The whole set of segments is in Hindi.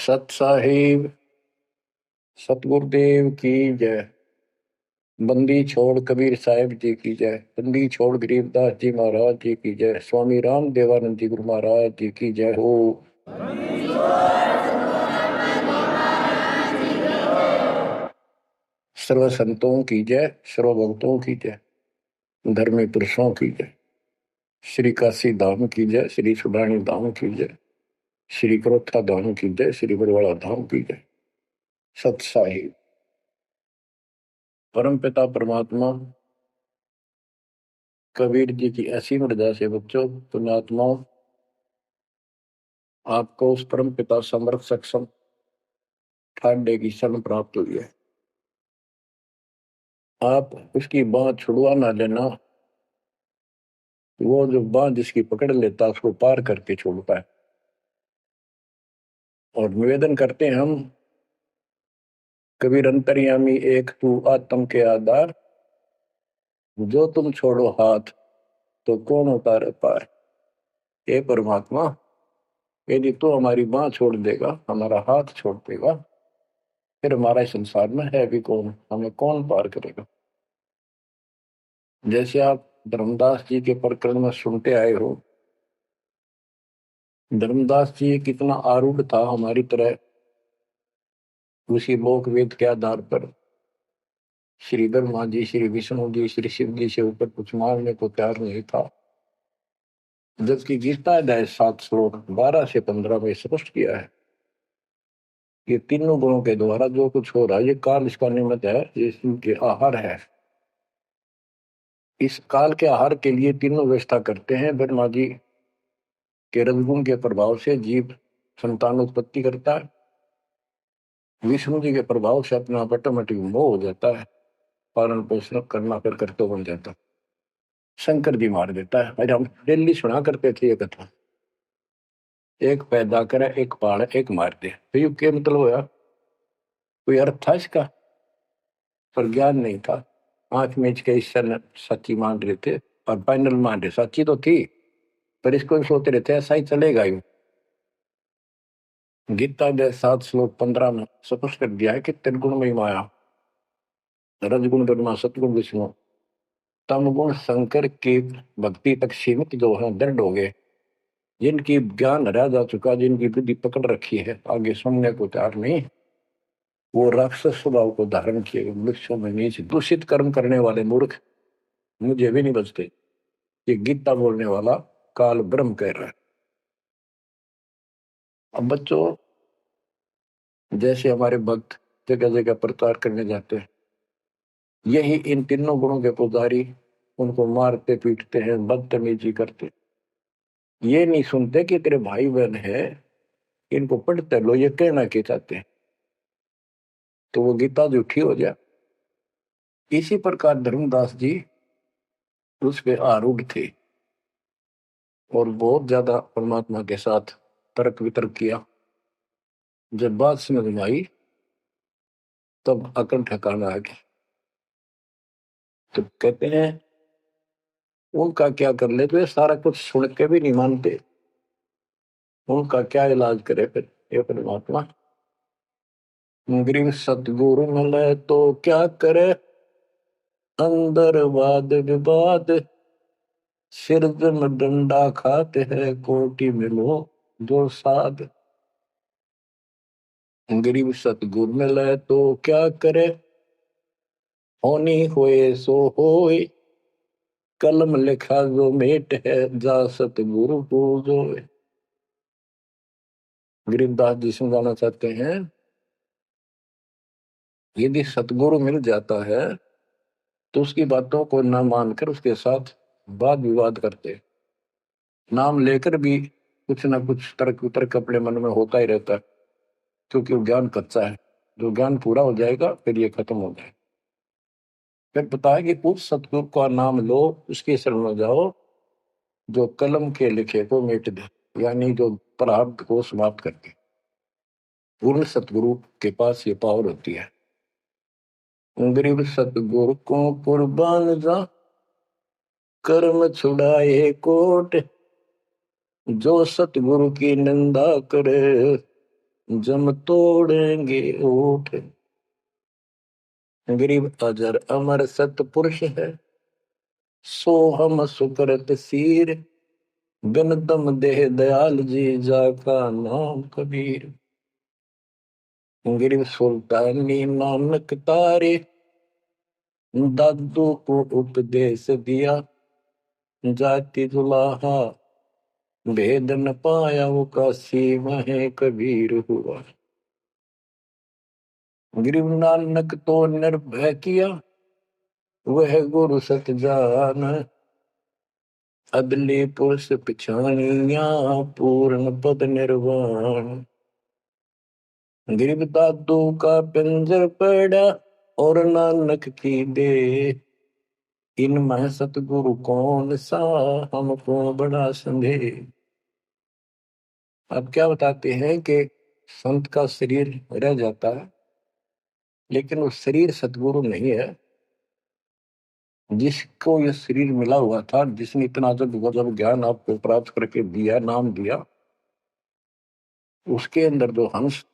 सत साहिब सतगुरुदेव की जय। बंदी छोड़ कबीर साहिब जी की जय। बंदी छोड़ गरीबदास जी महाराज जी की जय। स्वामी राम देवानंद जी गुरु महाराज जी की जय हो। सर्व संतों की जय, सर्व भक्तों की जय, धर्मी पुरुषों की जय। श्री काशी धाम की जय, श्री सुडानी धाम की जय, श्री करोत्था धाम की जय, श्री बरवाड़ा धाम की जय। सत साहिब परम पिता परमात्मा कबीर जी की ऐसी मर्यादा से बच्चों पुण्यात्माओं, आपको उस परम पिता समर्थ सक्षम ठाडे की शरण प्राप्त हुई है। आप उसकी बांह छुड़वा ना लेना, वो जो बांह जिसकी पकड़ लेता उसको पार करके छोड़ता है। और निवेदन करते हैं हम, कबीर अंतर्यामी एक तू आत्म के आधार, जो तुम छोड़ो हाथ तो कौन उतारे पार। हे परमात्मा, यदि तू हमारी बांह छोड़ देगा, हमारा हाथ छोड़ देगा, फिर हमारा इस संसार में है भी कौन, हमें कौन पार करेगा। जैसे आप धर्मदास जी के प्रकरण में सुनते आए हो, धर्मदास जी कितना आरूढ़ था हमारी तरह, उसी लोक वेद के आधार पर श्री ब्रह्मा जी, श्री विष्णु जी, श्री शिव जी से ऊपर कुछ मांगने को तैयार नहीं था। जबकि गीता अध्याय 7 श्लोक 12 से 15 में स्पष्ट किया है, ये तीनों गुणों के द्वारा जो कुछ हो रहा है, ये काल इसका निमित्त है, ये इनके आहार है। इस काल के आहार के लिए तीनों व्यवस्था करते हैं। ब्रह्मा जी के रजगुण के प्रभाव से जीव संतान उत्पत्ति करता है, विष्णु जी के प्रभाव से अपना ऑटोमेटिक मोह हो जाता है, पालन पोषण करना फिर करते बन जाता है। शंकर जी मार देता है। अरे हम डेली सुना करते थे ये कथा, एक पैदा करे, एक पाड़, एक मार दे। तो ये क्या मतलब होया, कोई अर्थ था इसका? पर ज्ञान नहीं था। आंख मीच के ईश्वर सच्ची मान रहे थे और फाइनल मान रहे, सच्ची तो थी पर इसको भी सोच रहे थे ऐसा ही चलेगा। यूं गीता के 7 श्लोक 15 में स्पष्ट कर दिया है कि त्रिगुण में माया, रजगुण ब्रह्मा, सतगुण विष्णु, तम गुण शंकर की भक्ति तक सीमित जो है दृढ़ हो गए, जिनकी ज्ञान हरा जा चुका, जिनकी बुद्धि पकड़ रखी है, आगे सुनने को तैयार नहीं, वो राक्षस स्वभाव को धारण किए वृक्षों में नीचे दूषित कर्म करने वाले मूर्ख मुझे भी नहीं बचते। ये गीता बोलने वाला काल ब्रह्म कह रहा है। अब बच्चों, जैसे हमारे भक्त जगह जगह प्रचार करने जाते हैं, यही इन तीनों गुणों के पुजारी उनको मारते पीटते हैं, बदतमीजी करते, ये नहीं सुनते कि तेरे भाई बहन है, इनको पढ़ते लो, ये कहना के चाहते हैं, तो वो गीता झूठी हो जाए। इसी प्रकार धर्मदास जी उस पे आरूढ़ थे और बहुत ज्यादा परमात्मा के साथ तर्क वितर्क किया। जब बात समझ में आई तब अकल ठिकाना आ गया। तो कहते हैं उनका क्या कर ले, तो ये सारा कुछ सुन के भी नहीं मानते, उनका क्या इलाज करे फिर ये परमात्मा। गरीब सतगुरु मिले तो क्या करे, अंदर वाद विवाद, सिर में डंडा खाते हैं, कोटि मिलो जो साध। गरीब सतगुरु मिले तो क्या करे, होनी होए सो होए, कलम लिखा जो मेट है, जा सतगुरु पूजो। गरीबदास जी समझाना चाहते हैं, यदि सतगुरु मिल जाता है तो उसकी बातों को न मानकर उसके साथ वाद विवाद करते, नाम लेकर भी कुछ ना कुछ तर्क वितर्क अपने मन में होता ही रहता है, क्योंकि वो ज्ञान कच्चा है। जो ज्ञान पूरा हो जाएगा फिर ये खत्म हो जाएगा। फिर बताया कि उस सतगुरु का नाम लो, उसके शरण में जाओ, जो कलम के लिखे को मिट दे, यानी जो प्रारब्ध को समाप्त करके। पूर्ण सतगुरु के पास ये पावर होती है। गरीब सतगुरु को कुर्बान जा, कर्म छुड़ाए कोट, जो सतगुरु की निंदा करे, जम तोड़ेंगे ओठ। गरीब अजर अमर सतपुरुष है, सो हम सुकृत सीर। बिन दम देह दयाल जी, जाका नाम कबीर। गरीब सुल्तानी नानक तारे, दादू को उपदेश दिया। जाति जुलाहा भेद न पाया, वो काशी में कबीर हुआ। गरीब नानक तो निर्भय किया, वह गुरु सत जान। अदले पुरुष पिछानिया, पूर्ण पद निर्वाण। गरीब दादू का पिंजर पड़ा, और नानक की दे। इनमें सतगुरु कौन सा, हमको बड़ा संदेह। अब क्या बताते हैं कि संत का शरीर रह जाता है, लेकिन वो शरीर सतगुरु नहीं है। जिसको ये शरीर मिला हुआ था, जिसने इतना जब ज्ञान आपको प्राप्त करके दिया, नाम दिया, उसके अंदर जो हंस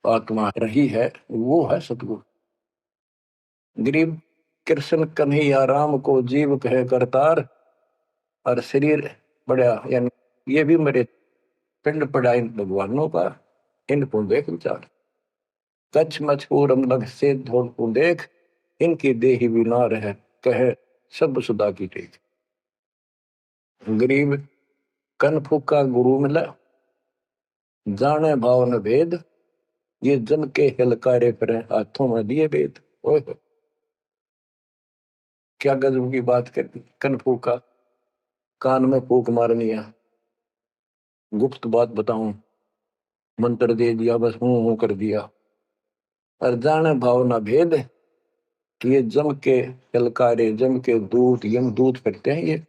आत्मा रही है, वो है सतगुरु। गरीब कृष्ण कन्हैया राम को जीव कहे करतार, और शरीर बड़ा, यानी ये भी मेरे पिंड पड़ा इन भगवानों का, इनको देख विचार। कच्छ मचकूर लग से धोल को देख, इनकी देही भी ना रहे, कहे सब सुधा की टेक। गरीब कन फूका गुरु मिला, जाने भाव न भेद। ये जन के हिलकारे पर हाथों में दिए भेद। ओए क्या गजब की बात कर दी। कन फूका, कान में फूक मारनी है। गुप्त बात बताऊं, मंत्र दे दिया, बस हूं कर दिया। और जाने भाव न भेद, कि ये जम के हिलकारे, जम के दूत, यम दूत करते हैं ये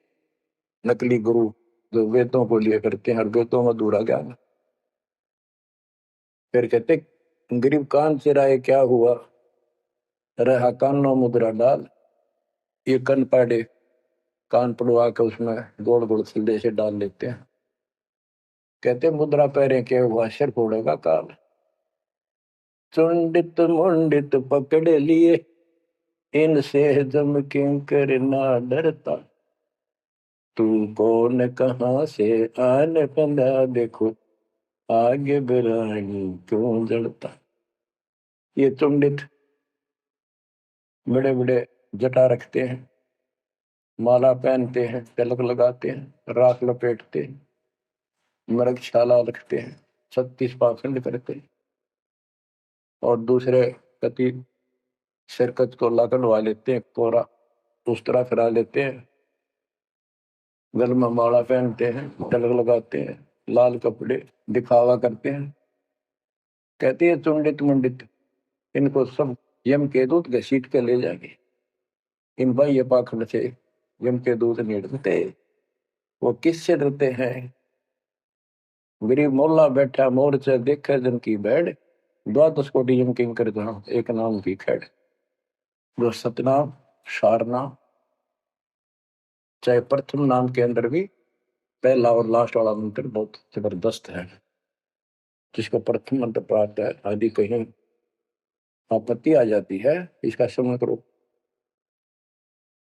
नकली गुरु, जो वेदों को लिए करते हैं, और वेदों में दूरा ज्ञान। फिर कहते गरीब कान चिराए क्या हुआ, रहा कानों मुद्रा डाल। ये कन पाड़े, कान पड़वा के उसमें गोल गोल सिले से डाल लेते हैं। कहते मुद्रा पैरे क्या हुआ, सिर फोड़ेगा काल। चुंडित मुंडित पकड़ लिए, इनसे जम किंकर ना डरता। तू कौन कहां से आने पंदा, देखो आगे बिरानी क्यों जड़ता। ये चुंडित बड़े बड़े जटा रखते हैं, माला पहनते हैं, तिलक लगाते हैं, राख लपेटते हैं, मृगशाला रखते हैं, 36 पाखंड करते हैं, और दूसरे कति सिरकत को लगनवा लेते हैं, कोरा उस तरह फिरा लेते हैं, गल में माला पहनते हैं, तिलक लगाते हैं, लाल कपड़े दिखावा करते हैं। कहते हैं चुंडित मुंडित, इनको सब यम के दूत घसीट के ले जाएंगे। इन बाह्य पाखंड से यम के दूत नहीं डरते। वो किससे डरते हैं। गरीब मोल्ला बैठा मोर्चे, देखे जन की बैठ। द्वादश कोटि यम किंकर जहां, एक नाम की खैड़। जो सतनाम सारनाम, चाहे प्रथम नाम के अंदर भी पहला और लास्ट वाला मंत्र बहुत जबरदस्त है। जिसको प्रथम मंत्र प्राप्त है, आदि कहीं आपत्ति आ जाती है, इसका स्मरण करो।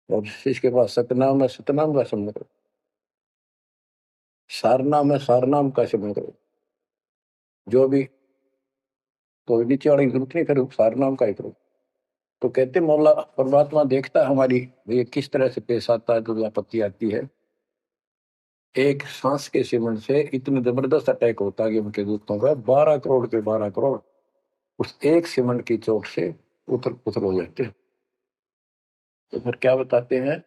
और इसके पास सतनाम है, सतनाम का स्मरण करो। सारनाम है, सारनाम का स्मरण करो। जो भी कोई नीचे वाली जरूरत नहीं करो, सारनाम का ही करो। तो कहते मौला परमात्मा देखता है हमारी ये किस तरह से पेश आता है, जो आपत्ति आती है। एक सांस के सिमरण से इतनी जबरदस्त अटैक होता है कि उनके दूतों का 12 करोड़ के 12 करोड़ उस एक सिमरण की चोट से उतर पुतर हो जाते हैं। तो फिर क्या बताते हैं,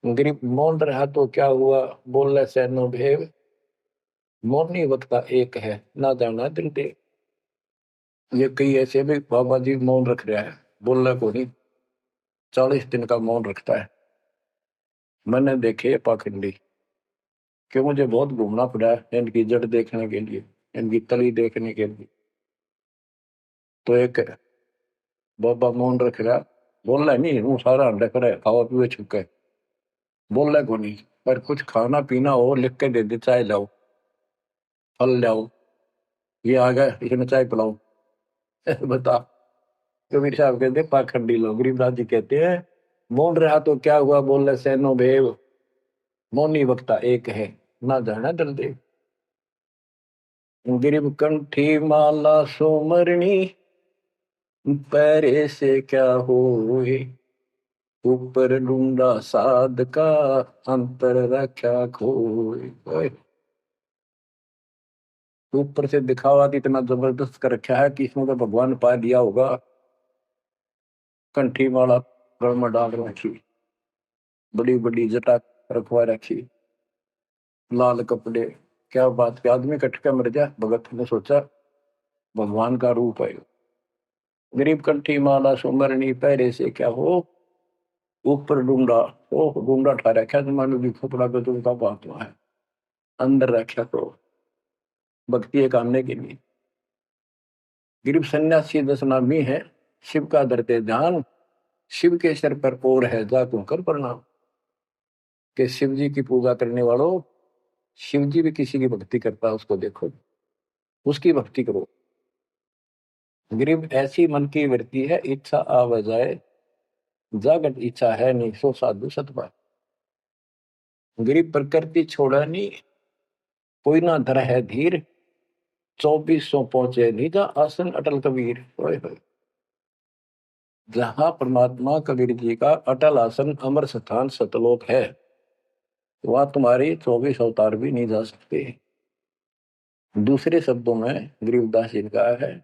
गरीब मौन रहा तो क्या हुआ, बोले से नो भेव। मौन ही वक्ता एक है, ना जाना दिल दे। ये कई ऐसे भी बाबा जी मौन रख रहा है, बोलने को नहीं, 40 दिन का मौन रखता है। मैंने देखे पाखंडी कि मुझे बहुत घूमना पड़ा है इनकी जड़ देखने के लिए, इनकी तली देखने के लिए। तो एक बाबा मौन रख रहा, बोल रहा नहीं, हूँ सारा अंडा करे खावा पीवे छुके, बोल रहा को नहीं। पर कुछ खाना पीना हो लिख के दे दे, चाय लाओ, फल लाओ, ये आ गया, इसमें चाय पिलाओ। बता। कबीर साहब कहते पाखंडी लोग। गरीबदास जी कहते हैं बोल रहा तो क्या हुआ, बोले सैनो भेव, मौनी वक्ता एक है, ना जाना दल देव। गिरिब कंठी माला सोमरणी, पैरे से क्या होए, ऊपर ढूंढा साध का, अंतर रक्षा खोए। ओए, ऊपर से दिखावा तो इतना जबरदस्त कर रखा है कि इसमें तो भगवान पा दिया होगा। कंठी माला गल में डाल रखी, बड़ी बड़ी जटा रखवा रखी, लाल कपड़े। क्या बात के आदमी कट के मर जाए। भगत ने सोचा भगवान का रूप है। गरीब कंठी माला सुमरनी, पैरे से क्या हो, ऊपर डूंडा। ओ डूंडा ठा रखा तुम्हारे भी कपड़ा पे तुमका बात है, अंदर रखा तो भक्ति एक आने के लिए। गरीब सन्यासी दस नामी है, शिव का धरते ध्यान, शिव के सर पर और है जा तू कर प्रणाम। के शिव जी की पूजा करने वालों, शिव जी भी किसी की भक्ति करता है, उसको देखो, उसकी भक्ति करो। गरीब ऐसी मन की वृत्ति है, इच्छा आव जाए, जागत इच्छा है नहीं, सो साधु सतपा। गरीब प्रकृति छोड़ा नहीं, कोई ना धर है धीर, 2400 पहुंचे निजा आसन अटल कबीर। ओए होए, जहां परमात्मा कबीर जी का अटल आसन अमर स्थान सतलोक है, वहां तुम्हारी 24 अवतार भी नहीं जा सकते। दूसरे शब्दों में गरीबदास जी ने कहा है,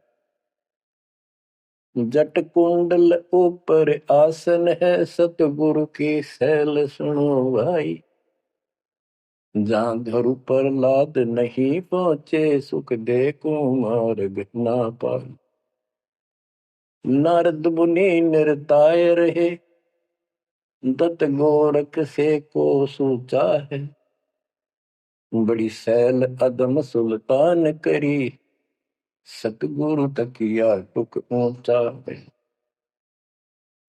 जट कुंडल ऊपर आसन है, सतगुरु की सैल सुनो भाई। जहां धरु पर लाद नहीं पहुंचे, सुख दे कुमार्ग ना पाई। नारद मुनि निरताय रहे, दत्त गोरख से को सूचा है। बड़ी सैल अदम सुल्तान करी, सतगुरु तकिया टुक ऊंचा है।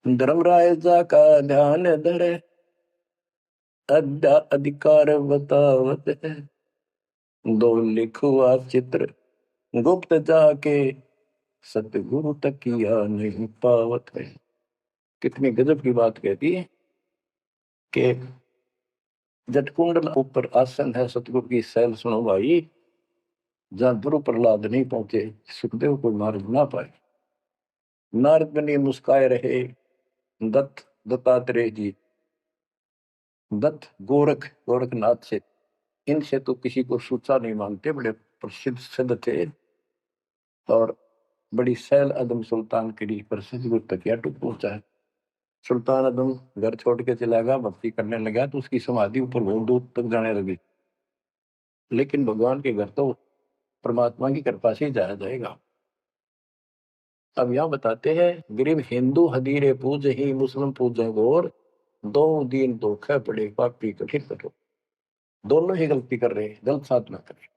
धर्मराजा का ध्यान धरे, अद्या अधिकार बतावत है। दो लिखुआ चित्र गुप्त जाके, सतगुरु तकिया नहीं पावत है। कितनी गजब की बात कहती है कि जटकुंडल ऊपर आसन है, सतगुरु की सैल सुनो भाई। जहां ध्रुव प्रहलाद नहीं पहुंचे, सुखदेव को मार्ग ना पाए। नारद मुनि मुस्काए रहे, दत्त दत्तात्रेय जी, दत्त गोरख गोरखनाथ से, इनसे तो किसी को सूचा नहीं मानते, बड़े प्रसिद्ध सिद्ध थे। और बड़ी सैल अदम सुल्तान की प्रसिद्ध गुरु तक टूट पहुंचा है। सुल्तान अदम घर छोड़ के चला गया, भक्ति करने लगा, तो उसकी समाधि ऊपर बहुत दूर तक जाने लगी। लेकिन भगवान के घर तो परमात्मा की कृपा से ही जाया जाएगा। अब यहां बताते हैं, गरीब हिंदू हदीरे पूज ही, मुस्लिम पूजे गौर, दो दीन धोखा पड़े पापी कठिन कठोर। दोनों ही गलती कर रहे हैं, गलत साधना कर रहे।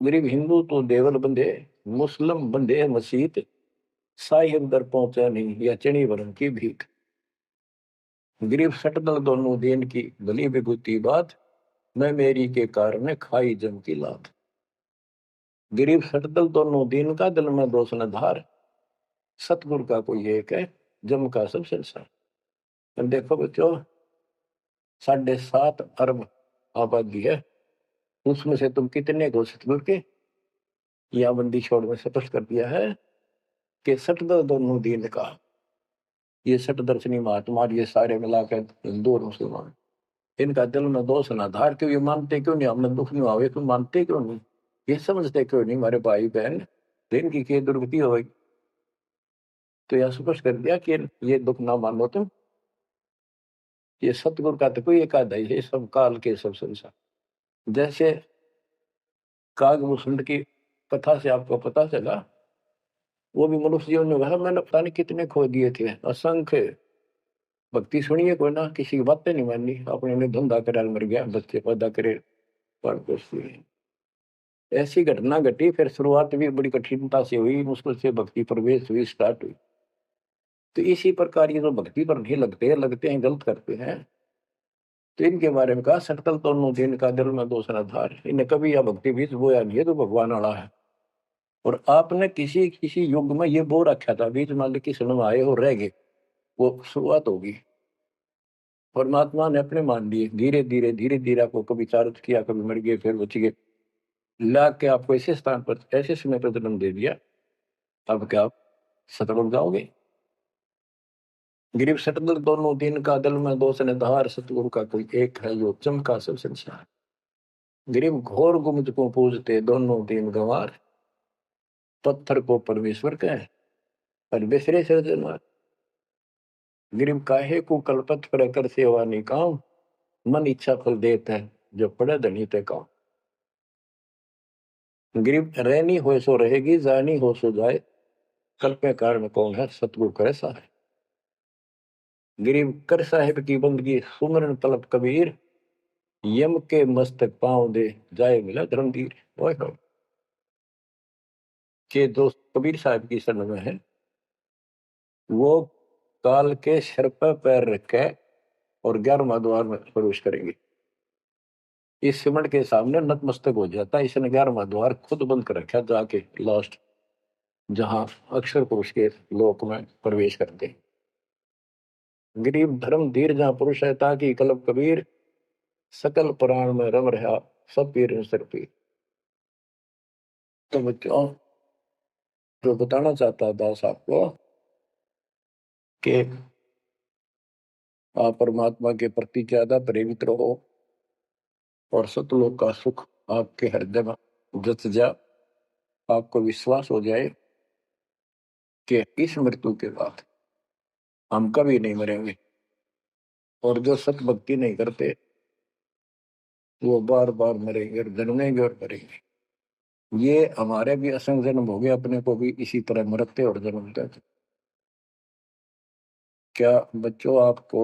गरीब हिंदू तो देवल बंदे, मुस्लिम बंदे मसीत, साई अंदर पहुंचा नहीं, या चणी वरण की भीख। गरीब सटदल दोनों दीन की भली विभूति बात, मैं मेरी के कारण खाई जम की लात। गरीब सटदल दोनों दीन का, दिल में दोष न धार, सतगुरु का कोई एक है, जम का सब संसार। देखो बच्चों, 7.5 अरब आबादी है, उसमें से तुम कितने को सतगुरु के, या बंदी छोड़ में स्पष्ट कर दिया है कि सटदल दोनों दीन का, ये सट दर्शनी महात्मा, ये सारे मिलाकर हिंदू और मुसलमान, इनका दिल में दोष ना धार। क्यों ये मानते क्यों नहीं, हमें दुख नहीं आवे, तुम मानते क्यों नहीं, ये समझते क्यों नहीं हमारे भाई बहन, दिन की क्या दुर्गति होगी। तो यह स्पष्ट कर दिया कि ये दुख ना मानो तुम, ये सतगुरु का तो कोई एक आधा ही है, सब काल के सब संसार। जैसे कागभूषण की कथा से आपको पता चला, वो भी मनुष्य जीवन में कहा, मैंने पता नहीं कितने खो दिए थे, असंख्य। भक्ति सुनिए कोई ना, किसी की बातें नहीं माननी, अपने ने धंधा करे मर गया, बच्चे पैदा करे पर कुछ नहीं। ऐसी घटना घटी, फिर शुरुआत भी बड़ी कठिनता से हुई, मुश्किल से भक्ति प्रवेश हुई, स्टार्ट हुई। तो इसी प्रकार ये जो भक्ति पर नहीं लगते हैं, गलत करते हैं, तो इनके बारे में कहा, सकल तो दिन का दिल में दोष न धार। इन्हें कभी यह भक्ति बीज बोया नहीं है तो भगवान आड़ा है। और आपने किसी किसी युग में ये बो रखा था, बीच मान लो किसी में आए और रह गए, वो शुरुआत होगी। परमात्मा ने अपने मान लिए, धीरे धीरे धीरे धीरे आपको कभी चारित किया, कभी मर गए, फिर बच गए, ला के आपको ऐसे स्थान पर ऐसे समय पर जन्म दे दिया। अब क्या आप सतगुरु जाओगे? गिरीव सतगुरु दोनों दिन का दल में दो सन धार, सतगुरु का कोई एक है जो चमका सब संसार। गिरीव घोर गुमत को पूजते दोनों दिन गंवार, पत्थर को परमेश्वर कहे पर बिसरे सृजनहार। गिरीव काहे को कलपत पर कर सेवा निकाम, मन इच्छा फल देता है जो पड़े धनी ते काम। गिरीव रहनी हो सो रहेगी, जानी हो सो जाए, कल्पे कारण कौन है सतगुरु करे सहाय। गिरीव कर साहिब की बंदगी सुमरन तलब कबीर, यम के मस्तक पांव दे जाए मिला धर्मवीर। ओए हो के दोस्त कबीर साहब की शरण में है, वो काल के सिर पर पैर रखे और 11वां द्वार में प्रवेश करेंगे। इस सिमट के सामने नतमस्तक हो जाता है, इसने 11वां द्वार खुद बंद कर रखा जाके लास्ट, जहां अक्षर पुरुष के लोक में प्रवेश करते। गरीब धर्म धीर जहां पुरुष है ताकि कलब कबीर, सकल प्राण में रम रहा सब पीर सिर पीर। तो बच्चों, जो बताना चाहता दास आपको कि आप परमात्मा के प्रति ज्यादा प्रेरित रहो और सतलोक का सुख आपके हृदय में जच जा। आपको विश्वास हो जाए कि इस मृत्यु के बाद हम कभी नहीं मरेंगे, और जो सत भक्ति नहीं करते वो बार बार मरेंगे और जन्मेंगे और मरेंगे। ये हमारे भी असंग जन्म हो गए, अपने को भी इसी तरह मरते और जन्मते थे। क्या बच्चों आपको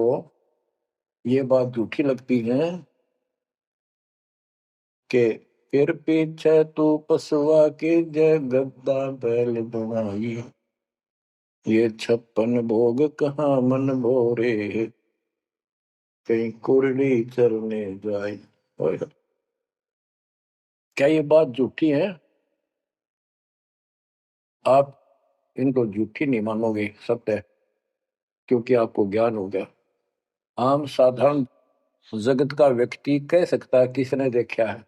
ये बात झूठी लगती है कि फिर पीछे तू पसुआ की जय गद्दा बैल बनाई, ये 56 भोग कहाँ मन भोरे, कहीं कुरली चरने जाए। क्या ये बात झूठी है? आप इनको झूठी नहीं मानोगे, सत्य है, क्योंकि आपको ज्ञान हो गया। आम साधारण जगत का व्यक्ति कह सकता है किसने देखा है,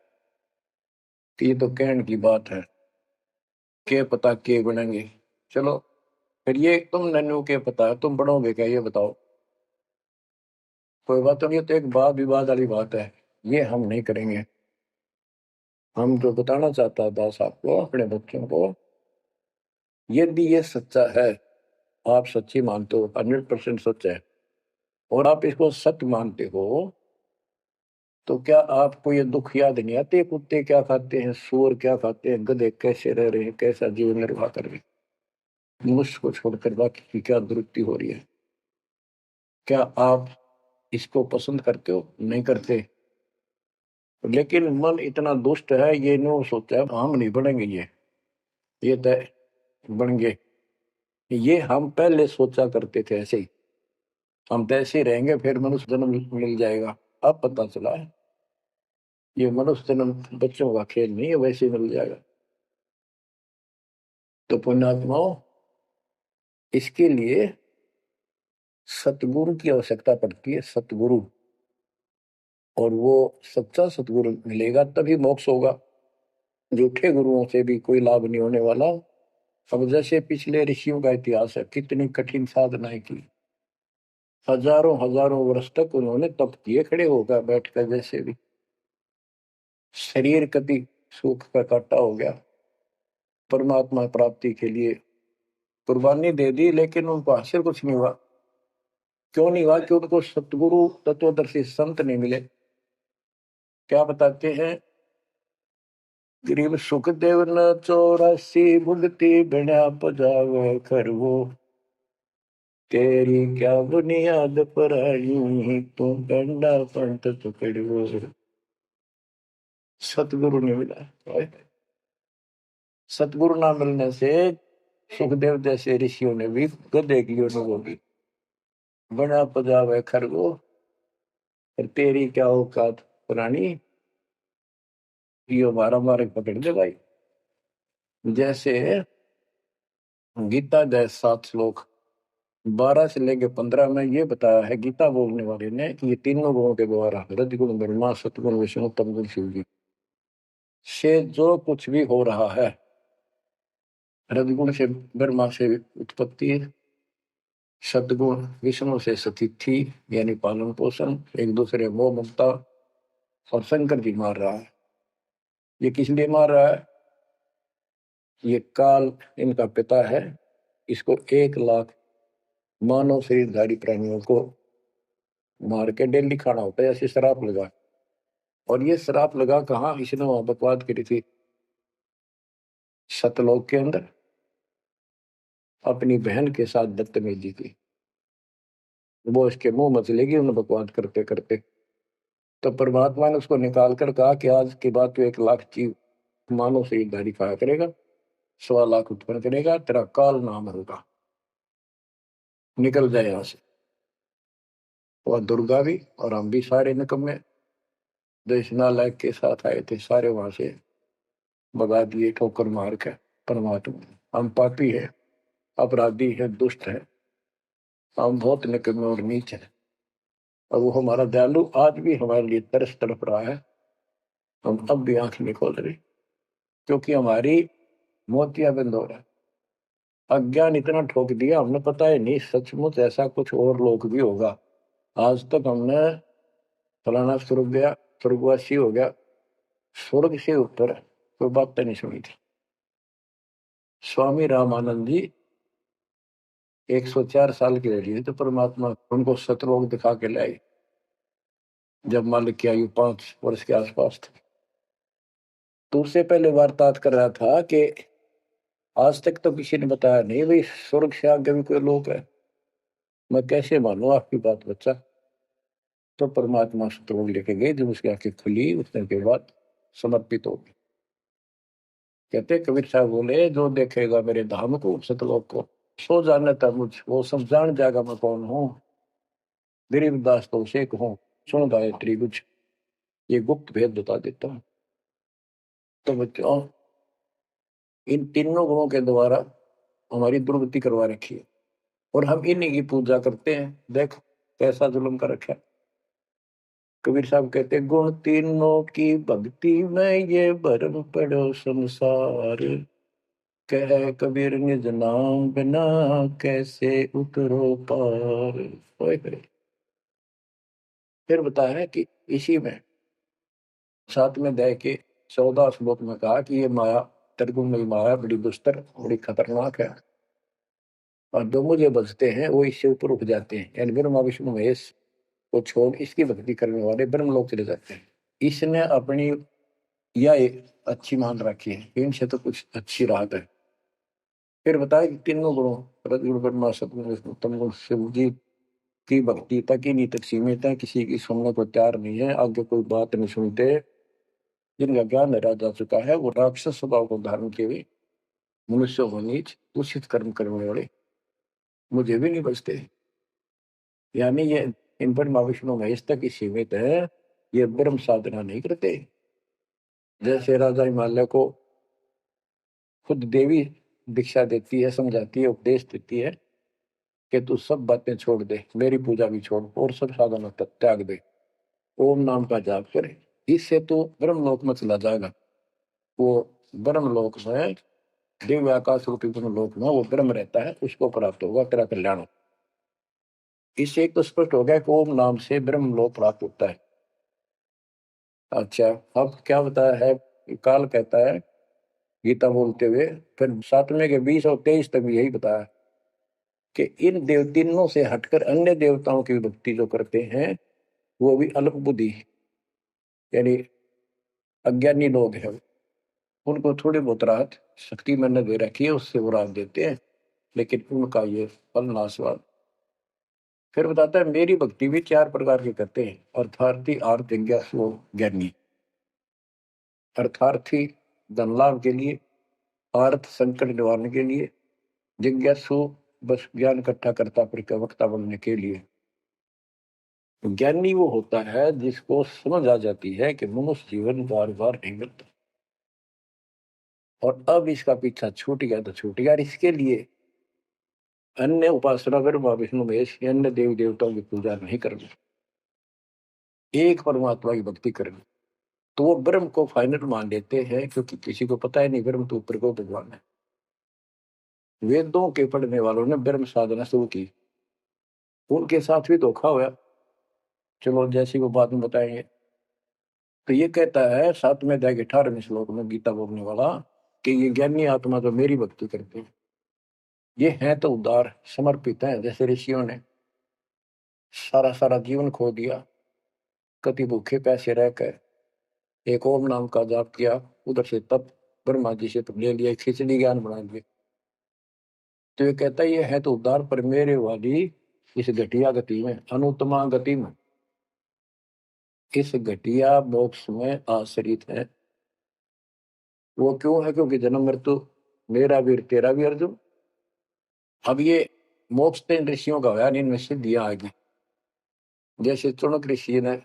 कि ये तो कहने की बात है, के पता के बनेंगे। चलो फिर ये तुम नन्नू के पता है, तुम बनोगे क्या ये बताओ? कोई बात नहीं, तो एक वाद विवाद वाली बात है, ये हम नहीं करेंगे। हम जो बताना चाहता है दास आपको, अपने बच्चों को, यदि ये सच्चा है, आप सच्ची मानते हो, 100% सच है, और आप इसको सत्य मानते हो, तो क्या आपको ये दुख याद नहीं आते? कुत्ते क्या खाते हैं, सूअर क्या खाते हैं, गधे कैसे रह रहे हैं, कैसा जीवन निर्वाह कर रहे हैं, मनुष्य को छोड़कर बाकी की क्या दुरुक्ति हो रही है? क्या आप इसको पसंद करते हो? नहीं करते। लेकिन मन इतना दुष्ट है, ये नो सोचा हम नहीं बनेंगे, ये तय बन गए। ये हम पहले सोचा करते थे ऐसे ही, हम तो ऐसे ही रहेंगे, फिर मनुष्य जन्म मिल जाएगा। अब पता चला है ये मनुष्य जन्म बच्चों का खेल नहीं है, वैसे ही मिल जाएगा। तो पुण्यात्माओं, इसके लिए सतगुरु की आवश्यकता पड़ती है, सतगुरु। और वो सच्चा सतगुरु मिलेगा तभी मोक्ष होगा, झूठे गुरुओं से भी कोई लाभ नहीं होने वाला। अब जैसे पिछले ऋषियों का इतिहास है, कितनी कठिन साधनाएं की, हजारों हजारों वर्ष तक उन्होंने तप किए खड़े होकर बैठकर, जैसे भी शरीर कभी सूख का काटा हो गया, परमात्मा प्राप्ति के लिए कुर्बानी दे दी, लेकिन उनको हासिल कुछ नहीं हुआ। क्यों नहीं हुआ? कि उनको सतगुरु तत्वदर्शी संत नहीं मिले। क्या बताते हैं? गरीब सुखदेव न 84 भुगती बिना पजावे खरवो, तेरी क्या बुनियाद पराई, तू गंडा पंत चुकड़ो। सतगुरु नहीं मिला। सतगुरु ना मिलने से सुखदेव जैसे ऋषियों ने भी गधे की अनुभव की, बना पजावे खरगो, तेरी क्या औकात पुरानी, ये मारा मारे पकड़ दे भाई। जैसे गीता अध्याय 7 श्लोक 12 से लेके 15 में ये बताया है गीता बोलने वाले ने कि ये तीनों गुणों के द्वारा रजगुण ब्रह्मा, सतगुण विष्णु, तमगुण शिव जी से जो कुछ भी हो रहा है, रजगुण से ब्रह्मा से उत्पत्ति, सदगुण विष्णु से स्थिति यानी पालन पोषण, एक दूसरे मोह ममता, और शंकर जी मार रहा है। ये किस लिए मार रहा है? ये काल इनका पिता है, इसको 1 लाख मानव शरीरधारी प्राणियों को मार के डेली खाना होता है, ऐसे श्राप लगा। और ये श्राप लगा कहाँ? इसने वहां बकवाद करी थी सतलोक के अंदर, अपनी बहन के साथ बदतमीजी की। वो इसके मुंह मचलेगी उन्हें बकवाद करते करते। तो परमात्मा ने उसको निकाल कर कहा कि आज के बाद तो 1 लाख जीव मानव शरीरधारी खाया करेगा, 1.25 लाख उत्पन्न करेगा, तेरा काल नाम होगा, निकल जाए यहां से। और दुर्गा भी और हम भी सारे निकम्मे जो इस नालायक के साथ आए थे, सारे वहां से भगा दिए ठोकर मार के। परमात्मा हम पापी है, अपराधी है, दुष्ट है, हम बहुत निकम्मे और नीच है। और वो हमारा दयालु आज भी हमारे लिए तरस तड़प रहा है, हम अब भी आंख नहीं खोल रहे, क्योंकि हमारी मोतिया बंद हो रहा है। अज्ञान इतना ठोक दिया हमने, पता है नहीं सचमुच ऐसा कुछ और लोग भी होगा। आज तक हमने फलाना स्वर्ग गया, स्वर्गवासी हो गया, स्वर्ग से ऊपर कोई बात नहीं सुनी थी। स्वामी रामानंद जी 104 साल के लिए तो परमात्मा उनको सतलोक दिखा के लाई, जब मालिक की आयु 5 वर्ष के आसपास थी। तो उससे पहले वार्तालाप कर रहा था कि आज तक तो किसी ने बताया नहीं भाई स्वर्ग से आगे भी कोई लोक है, मैं कैसे मानूं आपकी बात बच्चा। तो परमात्मा सतलोक लेके गए, जब उसकी आंखें खुली उतने के बाद समर्पित हो गई। कहते कबीर साहब बोले जो देखेगा मेरे धाम को, सतलोक को, सो जाने तक मुझ वो सब जान जाएगा मैं कौन हूँ। गरीबदास तो उसे कहूँ, सुन गायत्री कुछ ये गुप्त भेद बता देता हूँ। तो बच्चों इन तीनों गुणों के द्वारा हमारी दुर्गति करवा रखी है, और हम इन्हीं की पूजा करते हैं। देख कैसा जुल्म कर रखा है। कबीर साहब कहते गुण तीनों की भक्ति में ये भरम पड़ो संसार, कह कबीर निज नाम बिना कैसे उतरो पार। फिर बताया है कि इसी में 7वें अध्याय के 14 श्लोक में कहा कि ये माया, त्रिगुण माया बड़ी दुस्तर, बड़ी खतरनाक है, और जो मुझे बचते हैं वो इससे ऊपर उठ जाते हैं, यानी ब्रह्मा विष्णु महेश को छोड़ इसकी भक्ति करने वाले ब्रह्मलोक चले जाते हैं। इसने अपनी यह अच्छी मान रखी है, इनसे तो कुछ अच्छी राहत है। फिर बताया कि तीनों गुणों रजगुण ब्रह्मा सतगुण विष्णु तमगुण शिव जी की भक्ति तक ही नहीं तक सीमित है, किसी की सुनने को तैयार नहीं है, आगे कोई बात नहीं सुनते। जिनका ज्ञान हरा जा चुका है वो राक्षस स्वभाव को धारण किए हुए मनुष्य को नीच दूषित कर्म करने वाले मुझे भी नहीं बचते। यानी ये इन पर माँ विष्णु महेश तक ही सीमित है, ये ब्रह्म साधना नहीं करते। जैसे राजा हिमालय को खुद देवी दीक्षा देती है, समझाती है, उपदेश देती है कि तू सब बातें छोड़ दे, मेरी पूजा भी छोड़ और सब साधना त्याग दे, ओम नाम का जाप करे, इससे तो ब्रह्मलोक में चला जाएगा। वो ब्रह्मलोक में दिव्य आकाश रूपी ब्रह्मलोक में वो ब्रह्म रहता है, उसको प्राप्त होगा, तेरा कल्याण हो। इससे एक तो स्पष्ट हो गया कि ओम नाम से ब्रह्मलोक प्राप्त होता है। अच्छा अब क्या बताया है? काल कहता है गीता बोलते हुए, फिर 7वें के 20 और 23 तक भी यही बताया कि इन तीनों से हटकर अन्य देवताओं की भक्ति जो करते हैं वो भी अल्प बुद्धि यानी अज्ञानी लोग हैं, उनको थोड़ी बहुत राहत शक्ति मैंने दे रखी है, उससे वो राहत देते हैं, लेकिन उनका ये फल नाशवान। फिर बताता है मेरी भक्ति भी 4 प्रकार की करते हैं, अर्थार्थी, आर्थ, जिज्ञासु, ज्ञानी। अर्थार्थी धन लाभ के लिए, आर्थ संकट निवारने के लिए, जिज्ञासु बस ज्ञान इकट्ठा करता प्रवक्ता बनने के लिए। ज्ञानी वो होता है जिसको समझ आ जाती है कि मनुष्य जीवन बार बार नहीं मिलता, और अब इसका पीछा छूट गया तो छूट गया। इसके लिए अन्य उपासना ब्रह्मा विष्णु महेश अन्य देवी देवताओं की पूजा नहीं करनी, एक परमात्मा की भक्ति करनी। तो वो ब्रह्म को फाइनल मान लेते हैं, क्योंकि किसी को पता ही नहीं ब्रह्म तो ऊपर को भगवान है। वेदों के पढ़ने वालों ने ब्रह्म साधना शुरू की, उनके साथ भी धोखा हुआ। चलो जैसी वो बात में बताएंगे। तो ये कहता है 7वें अध्याय के 18वें श्लोक में गीता बोलने वाला कि ये ज्ञानी आत्मा जो मेरी भक्ति करते हैं ये हैं तो उदार समर्पित हैं, जैसे ऋषियों ने सारा सारा जीवन खो दिया, कति भूखे पैसे रहकर एक ओम नाम का जाप किया, उधर से तप ब्रह्मा जी से ले लिया, खिचड़ी ज्ञान बना लिया। तो ये कहता है ये है तो उदार पर मेरे वाली इस घटिया गति में, अनुत्तमा गति में, इस घटिया मोक्ष में आश्रित है। वो क्यों है? क्योंकि जन्म मृत्यु मेरा वीर तेरा भी अर्जुन। अब ये मोक्ष तो इन ऋषियों का होया, इनमें सिद्धियां आ गई। जैसे चुनक ऋषि ने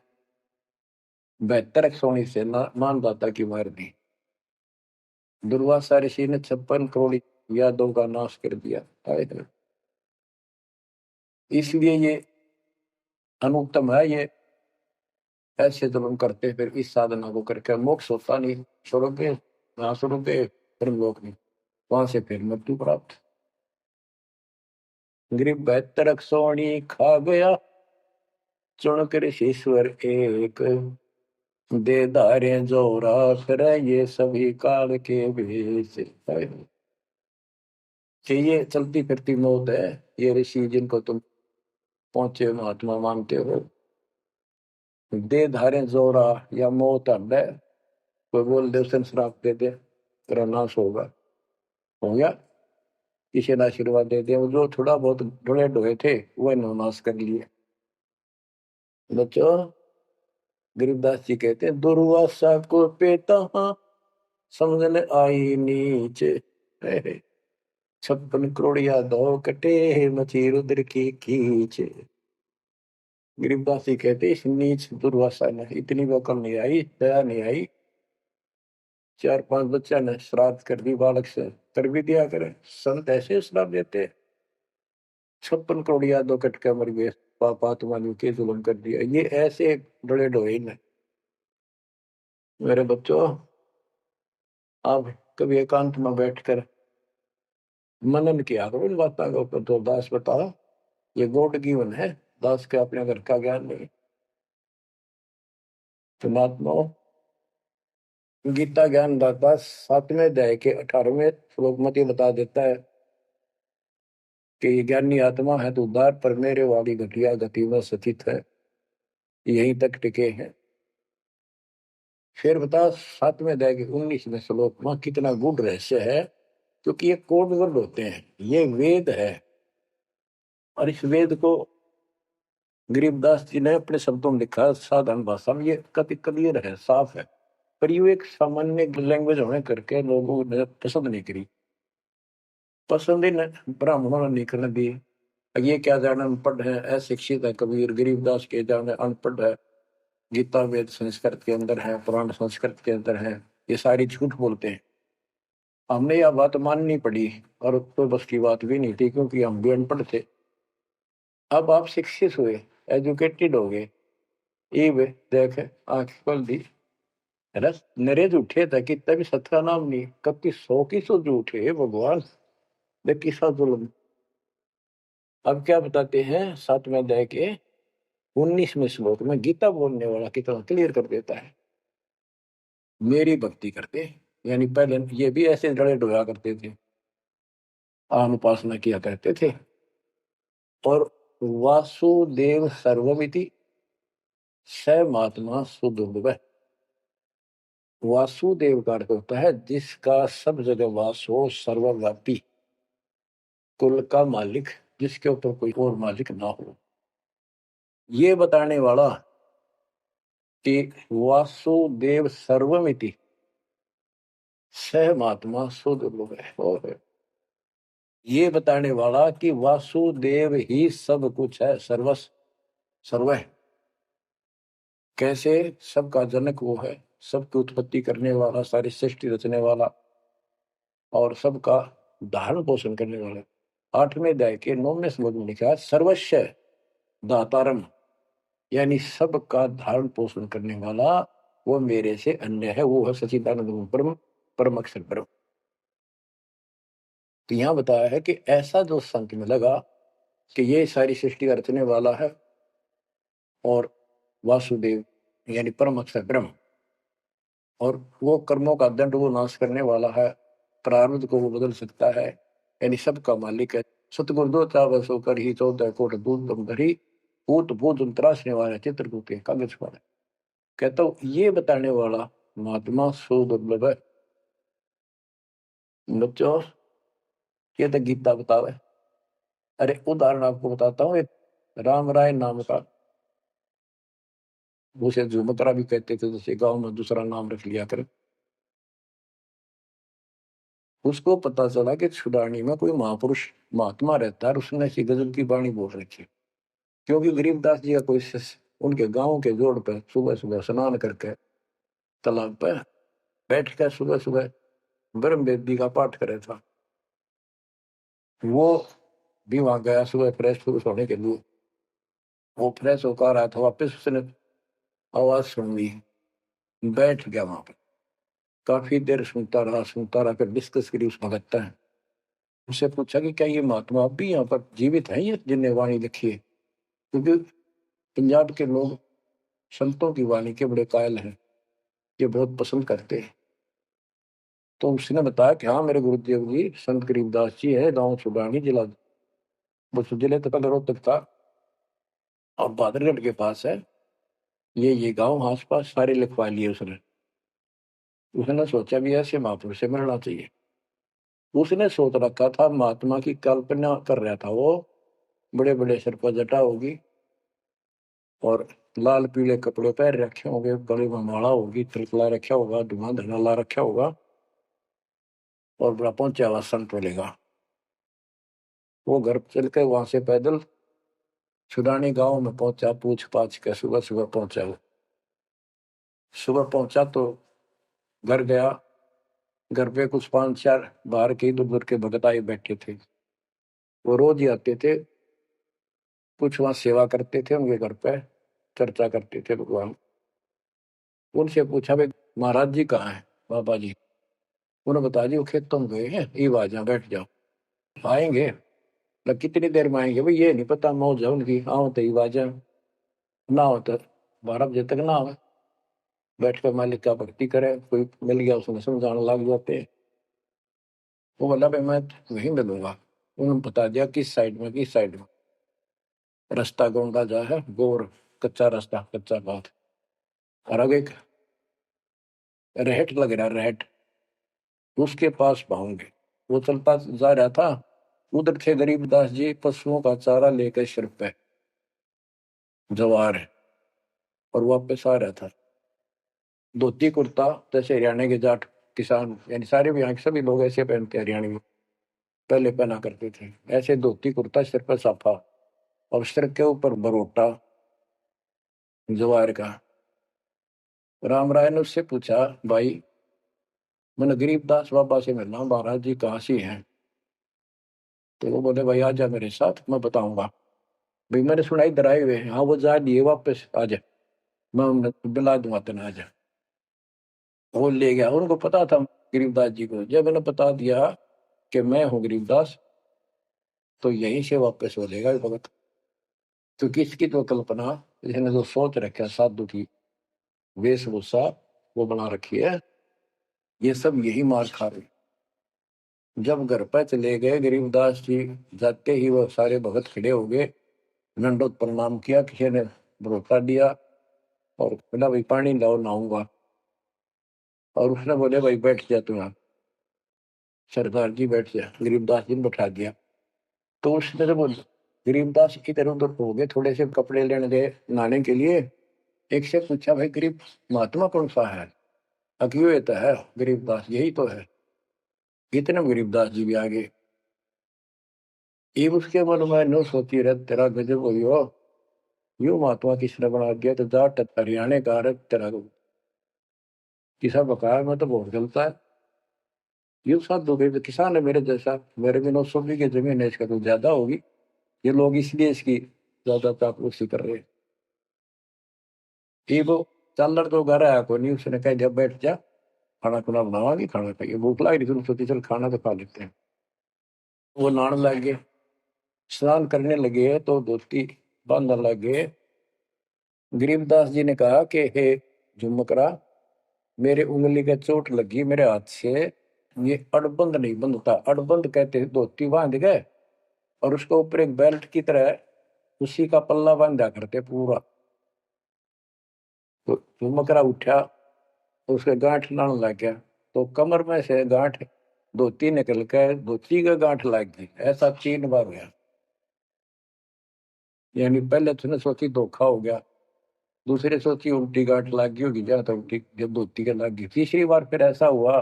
72 सोनी से मानदाता की मार दी, दुर्वासा ऋषि ने 56 करोड़ यादवों का नाश कर दिया। इसलिए ये अनुत्तम है। ये ऐसे जुल्म करते फिर इस साधना को करके मोक्ष होता नहीं, स्वर्ग में ना, स्वर्ग में ब्रह्मलोक नहीं, वहां से फिर मृत्यु प्राप्त। गरीब 72 सोनी खा गया चुनक ऋषिश्वर एक, दे धारे जोरा फिर ये सभी काल के भेष। कि ये चलती फिरती मौत है। ये ऋषि जिनको तुम पहुंचे महात्मा मानते हो, दे धारे जोरा या मौत हड्ड है। कोई बोल दे उसे श्राप दे दे तेरा नाश होगा, हो गया। किसी ने आशीर्वाद दे दिया, जो थोड़ा बहुत ढोए ढोए थे वो नाश कर लिए। बच्चों गरीबदास जी कहते हैं दुर्वासा को पेता समझने आई नीचे, 56 करोड़िया दो कटे मची रुद्र की खींच। गरीबदास जी कहते इस नीच दुर्वासा ने इतनी वकल नहीं आई, दया नहीं आई। 4-5 बच्चा ने श्राद्ध कर दी, बालक से कर भी दिया करे। संत ऐसे श्राप देते, 56 करोड़ दो कट के मर गए, पापात्मा ने के जुल्म कर दिया। ये ऐसे डोले डोए ने। मेरे बच्चों आप कभी एकांत में बैठकर मनन किया करो इन बातों के ऊपर। तो दास बता ये गॉड गिवन है, दास के अपने घर का ज्ञान नहीं। तो महात्मा गीता ज्ञान दाता 7वें अध्याय के 18वें श्लोक में ये बता देता है कि ज्ञानी आत्मा है तो उद्धार पर मेरे वाली घटिया गति में स्थित है, यहीं तक टिके हैं। फिर बता 7वें अध्याय के 19वें श्लोक में कितना गूढ़ रहस्य है, क्योंकि ये कोड वर्ड होते हैं, ये वेद है। और इस वेद को गरीबदास जी ने अपने शब्दों में लिखा साधारण भाषा में, ये कति क्लियर है, साफ है। पर ये एक सामान्य लैंग्वेज होने करके लोगों ने पसंद नहीं करी, पसंद ही ब्राह्मणों ने नहीं करने दी। ये क्या जाने अनपढ़ है, अशिक्षित है। कबीर गरीबदास के जाने अनपढ़ है, गीता वेद संस्कृत के अंदर है, पुराण संस्कृत के अंदर है, ये सारी झूठ बोलते हैं। हमने यह बात माननी पड़ी, और तो बस की बात भी नहीं थी, क्योंकि हम भी अनपढ़ थे। अब आप शिक्षित हुए, एजुकेटेड हो गए, ये देख आंख खोल दी, रस नरे झूठे था कितना भी सत का नाम नहीं, कब की 100 की 100 झूठे भगवान, देख किसा जुल्म। अब क्या बताते हैं 7वें अध्याय के 19वें श्लोक में गीता बोलने वाला कितना क्लियर कर देता है। मेरी भक्ति करते, यानी पहले ये भी ऐसे जड़े डोया करते थे, अनुपासना किया करते थे। और वासुदेव सर्वमिति स महात्मा सुदुर्लभ। वासुदेव का अर्थ होता है जिसका सब जगह वास हो, सर्वव्यापी, कुल का मालिक, जिसके ऊपर कोई और मालिक ना हो। ये बताने वाला कि वासुदेव सर्वमिति स महात्मा सुदुर्लभ है। और ये बताने वाला कि वासुदेव ही सब कुछ है, सर्वस्व सर्व है। कैसे? सबका जनक वो है, सबकी उत्पत्ति करने वाला, सारी सृष्टि रचने वाला, और सबका धारण पोषण करने वाला। 8वें अध्याय के 9वें श्लोक में लिखा है सर्वस्व दातारम, यानी सबका धारण पोषण करने वाला वो मेरे से अन्य है, वो है सच्चिदानंद ब्रह्म, परम अक्षर ब्रह्म। तो यहां बताया है कि ऐसा जो संत में लगा कि ये सारी सृष्टि का रचने वाला है और वासुदेव यानी परम अक्षर ब्रह्म, और वो कर्मों का दंड वो नाश करने वाला है, प्रारब्ध को वो बदल सकता है, यानी सबका मालिक है। सतगुरु दो चावस होकर ही 14 कोट दूध दम धरी, ऊत भूत त्रासने वाला चित्रकूट के कागज वाला। कहता हूं ये बताने वाला महात्मा सो दुर्लभ है बच्चों, ये तो गीता बतावे। अरे उदाहरण आपको बताता हूँ, एक राम राय नाम का, उसे झुमकरा भी कहते थे, जैसे गांव में दूसरा नाम रख लिया कर। उसको पता चला कि छुड़ानी में कोई महापुरुष महात्मा रहता है, उसने ऐसी गजब की वाणी बोल रखी। क्योंकि गरीबदास जी का कोई शिष्य उनके गांव के जोड़ पे सुबह सुबह स्नान करके तालाब पे बैठ कर सुबह सुबह ब्रह्म वेदी का पाठ करे था। वो भी वहां गया सुबह फ्रेश फ्रूश होने के लिए। वो फ्रेश होकर आया था, वापिस उसने आवाज सुन ली, बैठ गया वहां पर, काफी देर सुनता रहा, फिर डिस्कस करी उस भगत है। उससे पूछा कि क्या ये महात्मा अब भी यहाँ पर जीवित है, ये जिनने वाणी लिखी है? क्योंकि पंजाब के लोग संतों की वाणी के बड़े कायल हैं, ये बहुत पसंद करते हैं। तो उसने बताया कि हाँ मेरे गुरुदेव जी संत गरीबदास जी है, गांव सुडानी, जिला वो जिले तक रोहतक था और बहादुरगढ़ के पास है। ये गांव आस पास सारे लिखवा लिए उसने। उसने सोचा भी ऐसे महापुरुष से मिलना चाहिए। उसने सोच रखा था, महात्मा की कल्पना कर रहा था वो, बड़े बड़े सिर पर जटा होगी और लाल पीले कपड़े पहन रखे होंगे, गले में माला होगी, त्रिकला रखा होगा, धुआं धरना ला रखा होगा और बड़ा पहुंचा हुआ संत मिलेगा। वो घर चल के वहां से पैदल छुड़ानी गांव में पहुंचा, पूछ पाछ के सुबह सुबह पहुंचा। वो सुबह पहुंचा तो घर गया। घर पे कुछ 5-4 बाहर के इधर उधर के भगत आए बैठे थे। वो रोज ही आते थे, कुछ वहां सेवा करते थे उनके घर पे, चर्चा करते थे भगवान। उनसे पूछा भाई महाराज जी कहाँ है, बाबा जी? उन्होंने बता दी वो खेतों में गए हैं, ये आ जाओ बैठ जाओ। आएंगे ना, कितनी देर में आएंगे भाई ये नहीं पता, मौज है उनकी, आओ तो ही आ जाओ, ना हो तो 12 बजे तक ना हो, बैठ कर मालिक का भक्ति करे। कोई मिल गया उसमें समझाने लग जाते हैं। वो बोला भाई मैं वहीं मिलूंगा। उन्होंने बता दिया किस साइड में, किस साइड में। रास्ता गोंडा जा है, गोर कच्चा रास्ता, कच्चा बात, और आगे एक रहट लग रहा, रहट, उसके पास पाऊंगे। वो चलता जा रहा था, उधर थे गरीबदास जी पशुओं का चारा लेकर सिर पे जवार है, और वापस आ रहा था। धोती कुर्ता जैसे हरियाणा के जाट किसान, यानी सारे भी यहाँ के सभी लोग ऐसे पहनते हैं, हरियाणा में पहले पहना करते थे ऐसे, धोती कुर्ता, सिर पर साफा और सिर के ऊपर बरोटा जवार का। राम राय ने उससे पूछा भाई मैंने गरीबदास बाबा से मिलना, महाराज जी कहाँ से हैं? तो वो बोले भाई आ जा मेरे साथ, मैं बताऊंगा। भाई मैंने सुना इधर आए हुए हैं। हाँ वो जा दिए, वापस आ जा, मैं उन्हें दिला दूंगा तेना, आ जा। वो ले गया। उनको पता था गरीबदास जी को, जब मैंने बता दिया कि मैं हूँ गरीबदास, तो यहीं से वापस हो जाएगा भगत। तो किसकी तो कल्पना, जिसने जो सोच रखा साधु की वेशभूषा वो बना रखी है, ये सब यही मार खा रहे। जब घर पर चले गए गरीबदास जी, जाते ही वो सारे भगत खड़े हो गए, दंडोत प्रणाम किया, किसी ने भरोसा दिया और बोला भाई पानी लाओ नहाऊंगा। और उसने बोले भाई बैठ जा तू यहाँ, सरदार जी बैठ जा। गरीबदास जी ने बैठा दिया। तो उसने जब गरीबदास इधर उधर हो गए, थोड़े से कपड़े लेने गए नहाने के लिए, एक से पूछा भाई गरीब महात्मा कौन सा है? अक्यों ये तो है गरीबदास, यही तो है। इतने में गरीबदास जी भी आ गए। ये उसके मन में नो सोती रह तेरा गजब हो, यो महात्मा किसने बना दिया, तो जाट हरियाणा का रख तेरा किसा बकाया में तो बहुत गलता है। ये साधु भाई किसान है मेरे जैसा, मेरे भी 900 बीघे जमीन है, इसका तो ज्यादा होगी। ये लोग इसलिए इसकी ज्यादा चापलूसी कर रहे हैं। ये वो चालर तो घर आया को नहीं, उसने कह दिया बैठ जा, खाना खुना बनावा, नहीं खाना खाइए, भूख लग रही थी, सोची चल खाना तो खा लेते हैं। वो नहाने लग गए, स्नान करने लगे तो धोती बांधने लगे। गरीबदास जी ने कहा कि हे झुमकरा, मेरे उंगली का चोट लगी मेरे हाथ से, ये अड़बंद नहीं बंधता। अड़बंद कहते हैं धोती बांध गए और उसके ऊपर एक बेल्ट की तरह उसी का पल्ला बांधा करते पूरा। तो झुमकरा उठा, उसके गांठ लाने लग गया, तो कमर में से गांठ धोती निकल के धोती का गांठ लग गई। ऐसा 3 बार हुआ। यानी पहले तो सोची धोखा हो गया, दूसरे सोची उल्टी गांठ लग गई होगी, जहां तक उल्टी जब धोती के लग गई, तीसरी बार फिर ऐसा हुआ।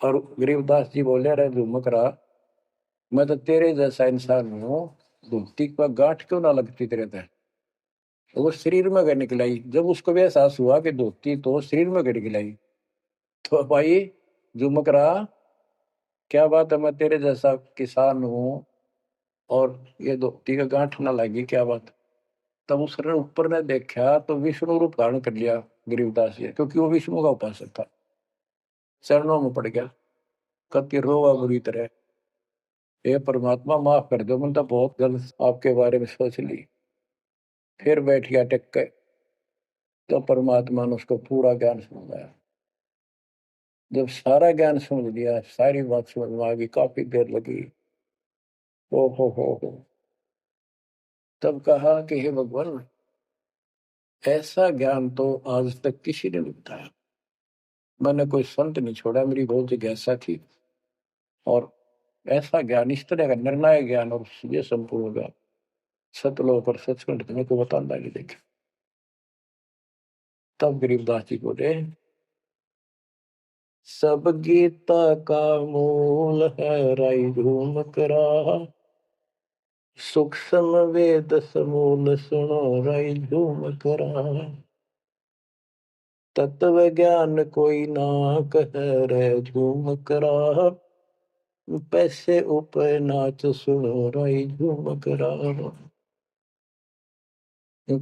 और गरीबदास जी बोले, अरे झुमकरा, मैं तो तेरे जैसा इंसान हूँ, धोती पर गांठ क्यों ना लगती तेरे ते? तो वो शरीर में गए निकलाई। जब उसको भी एहसास हुआ कि धोती तो शरीर में गई निकलाई, तो भाई झुमकरा, क्या बात है, मैं तेरे जैसा किसान हूँ और ये धोती का गांठ ना लगी, क्या बात? तब उसने ऊपर ने देखा तो विष्णु रूप धारण कर लिया गरीबदास जी, क्योंकि वो विष्णु का उपासक था। चरणों में पड़ गया, कति रोवा बुरी तरह, हे परमात्मा माफ कर दो, मैंने तो बहुत गलत आपके बारे में सोच ली। फिर बैठ गया टेक के, तो परमात्मा ने उसको पूरा ज्ञान समझाया। जब सारा ज्ञान समझ लिया, सारी बात समझ में आ गई, काफी देर लगी। ओ हो, तब कहा कि हे भगवान, ऐसा ज्ञान तो आज तक किसी ने नहीं बताया। मैंने कोई संत नहीं छोड़ा, मेरी बहुत जिज्ञासा थी, और ऐसा ज्ञान, इस तरह का निर्णायक ज्ञान और ये संपूर्ण ज्ञान सतलोक और सचखंड तुम्हें को बताना नहीं देखे। तब गरीबदास जी बोले, सब गीता का मूल है राई झूम करा, सूक्ष्म वेद समूल सुनो राई झूम करा, तत्व ज्ञान कोई ना कह रहे झूम करा, पैसे ऊपर नाच सुनो राई झूम करा,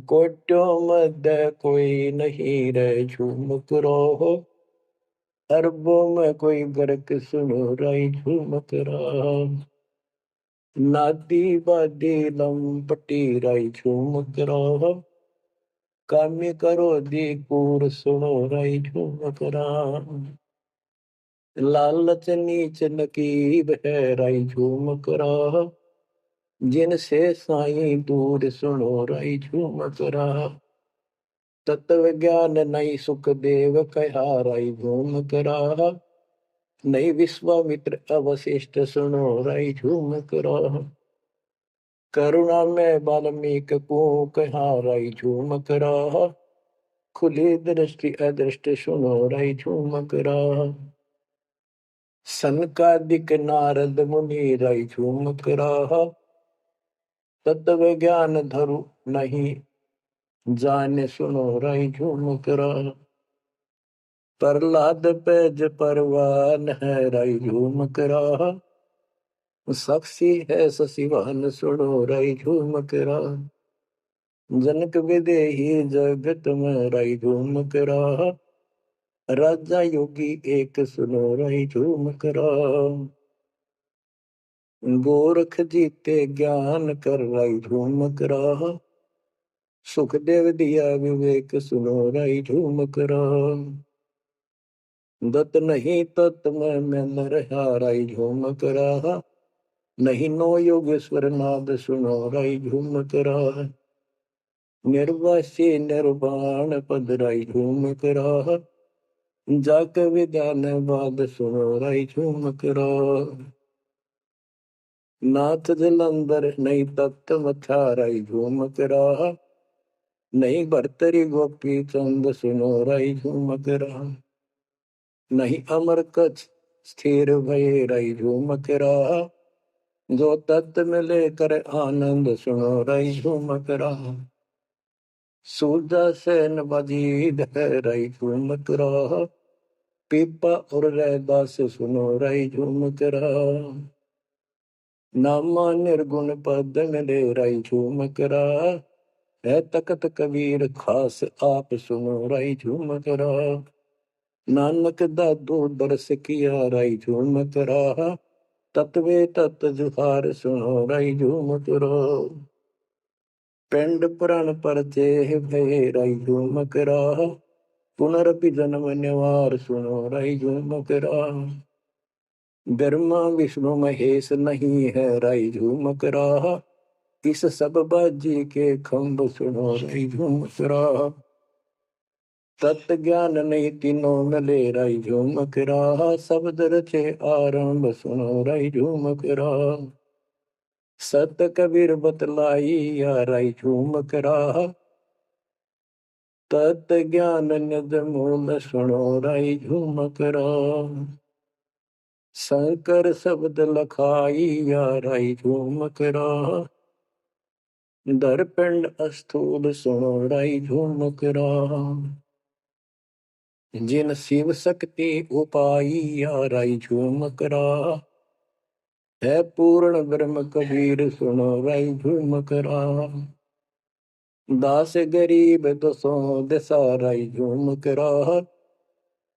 कोट्यों मध्य कोई नहीं रहे झूम करो, अरबों में कोई गर्क सुनो राई झूम करा, नादी बादी लंपटी राई झूम करा, काम्य करो दी कूर सुनो राई झूम करा, लालच नीच नकीब है राई झूम करा, जिनसे साईं दूर सुनो राई झूम करा, तत्व ज्ञान नहीं सुख देव कहा राई झूम करा, नहीं विश्वामित्र अवशिष्ट सुनो राई झूम करा, करुणा में वाल्मीक को कहा राई झूम करा, खुली दृष्टि अदृष्ट सुनो राई झूम करा, सनकादिक नारद मुनि राई झूम करा, तत्व ज्ञान धरु नहीं जाने सुनो राई झूम करा, प्रहलाद पैज परवान है राई झूम करा, साक्षी है ससिवान सुनो राई झूम करा, जनक विदेही जगत में राई झूम करा, राजा योगी एक सुनो राई झूम करा, गोरख जीते ज्ञान कर राई झूम करा, सुखदेव दिया विवेक सुनो राई झूम करा, दत्त नहीं तत् में न रहा राई झूम करा, नहीं नो योगेश्वर नाद सुनो राई झूम करा, निर्वासी निर्वाण पद राई झूम करा, जाक विधान बाद सुनो राई झूम करा, नाथ जलंधर नहीं तख्त मथा राई झूम करा, नहीं भरतरी गोपी चंद सुनो राई झूम करा, नहीं अमर कछ स्थिर भय राई झूम करा, जो तत्व में लेकर आनंद सुनो राई झूम करा, सूरजा सेन बजीद है राई झूम करा, पीपा और रैदास सुनो राई झूम करा, नामा निर्गुण पद मिले राई झूम करा, है तकत कबीर खास आप सुनो राई झूम करा, नानक दादू दरस किया राई झूम करा, तत्वे तत जुहार सुनो राई झूम करा, पिंड पुराण पर देह भय राई झूम करा, पुनरपि जन्म निवार सुनो राई झूम करा, ब्रह्मा विष्णु महेश नहीं है राई झूम करा, इस सब बाजी के खंभ सुनो राई झूम करा, तत् ज्ञान नहीं तीनों मिले राई झूम करा, शब्द रचे आरंभ सुनो राई झूम करा, सत कबीर बतलाई या राई झूम करा, तत् ज्ञान निज मूल सुनो राई झूम करा, शंकर शब्द लखाई या राई झूम करा, दरपिंड अस्थूल सुनो राई झूम करा, जिन शिव शक्ति उपाई या राई झूम करा, है पूर्ण ब्रह्म कबीर सुनो राई झूम करा, दास गरीब दसों दिशा राई झूम करा,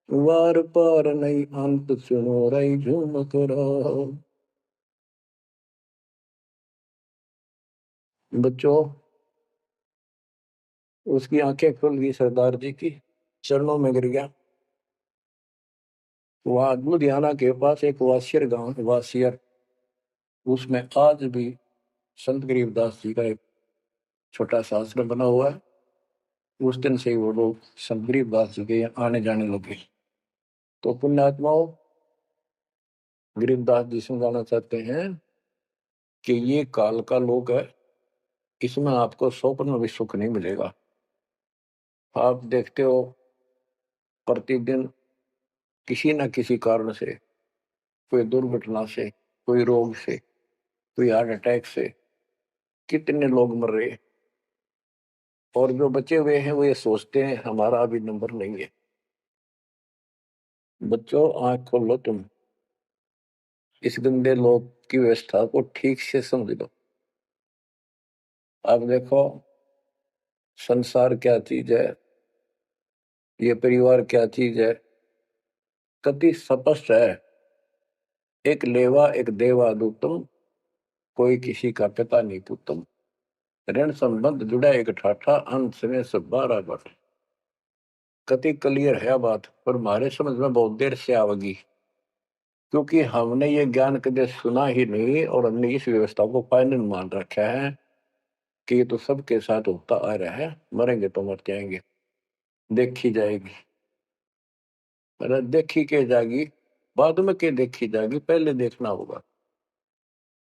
वार पार नहीं अंत सुनो राई झूम करा। बच्चों, उसकी आंखें खुल गई सरदार जी की, चरणों में गिर गया। वहां लुधियाना के पास एक वासियर गांव, वासियर, उसमें आज भी संत गरीबदास जी का एक छोटा सा आश्रम बना हुआ है। उस दिन से वो लोग संत गरीबदास जी के आने जाने लगे। तो पुण्यात्माओं, गरीबदास जी समझाना चाहते हैं कि ये काल का लोक है, इसमें आपको स्वप्न में भी सुख नहीं मिलेगा। आप देखते हो प्रतिदिन किसी न किसी कारण से, कोई दुर्घटना से, कोई रोग से, कोई हार्ट अटैक से कितने लोग मर रहे हैं, और जो बचे हुए हैं वो ये सोचते हैं हमारा अभी नंबर नहीं है। बच्चों, आंख खोलो, तुम इस गंदे लोग की व्यवस्था को ठीक से समझ लो। अब देखो, संसार क्या चीज है, ये परिवार क्या चीज है, कति स्पष्ट है। एक लेवा एक देवा दूतम, कोई किसी का पिता नहीं पुतम, ऋण संबंध जुड़ा एक ठाठा, अंत में सब 12 बट। कति क्लियर है बात, पर हमारे समझ में बहुत देर से आवेगी, क्योंकि हमने ये ज्ञान कभी सुना ही नहीं, और हमने इस व्यवस्था को फाइनल मान रखा है कि ये तो सबके साथ होता आ रहा है, मरेंगे तो मर जाएंगे, देखी जाएगी। अरे देखी के जाएगी, बाद में के देखी जाएगी, पहले देखना होगा।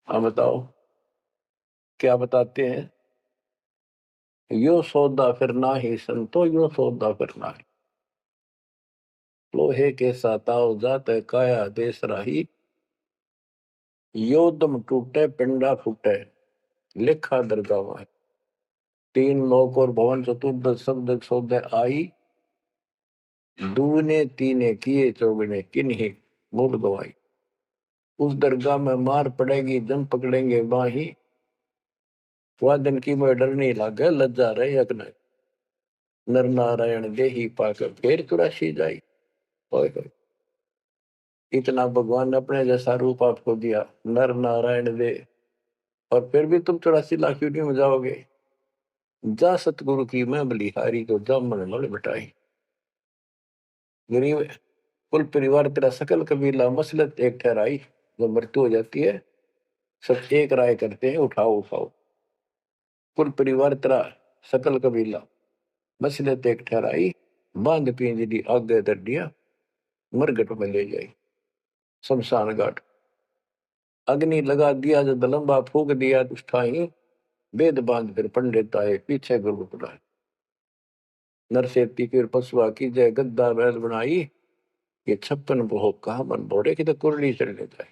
हाँ बताओ, क्या बताते हैं? यो सौदा फिर ना ही संतो, यो सौदा फिर ना ही, लोहे के साताव जात है काया देश राही, यो दम टूटे पिंडा फूटे, लिखा दरगाह है। 3 लोक और भवन चतुर्दश शब्द सौदे आई, दूने तीने किए चौगने किन्हीं मूल गवाई। उस दरगाह में मार पड़ेगी, जम पकड़ेंगे बाही, वह दिन की मैं डर नहीं लागे, लज्जा रहे अग्न, नर नारायण देही पाकर फिर 84 जाई। ओए होए, इतना भगवान ने अपने जैसा रूप आपको दिया, नर नारायण दे, और फिर भी तुम 84 लाख यूनियों में जाओगे। जा सतगुरु की मैं बलिहारी, तो जामन मल बिठाई। गरीब कुल परिवार तेरा सकल कबीला मसलत एक ठहराई। जब मृत्यु हो जाती है, सब एक राय करते हैं, उठाओ उठाओ। कुल परिवार तेरा सकल कबीला मसलत एक ठहराई, बांध पिंजरी आगे दर दिया, मरघट में ले जाई शमशान घाट। अग्नि लगा दिया, जब लंबा फूक दिया उठाई, वेद बांध फिर पंडित आए, पीछे गुरु बुलाए। नरसेती फिर पशुआ की जय, गद्दा बैल बनाई, ये 56 भोग कहा मन बोरे की तो कुरली चढ़ने जाए।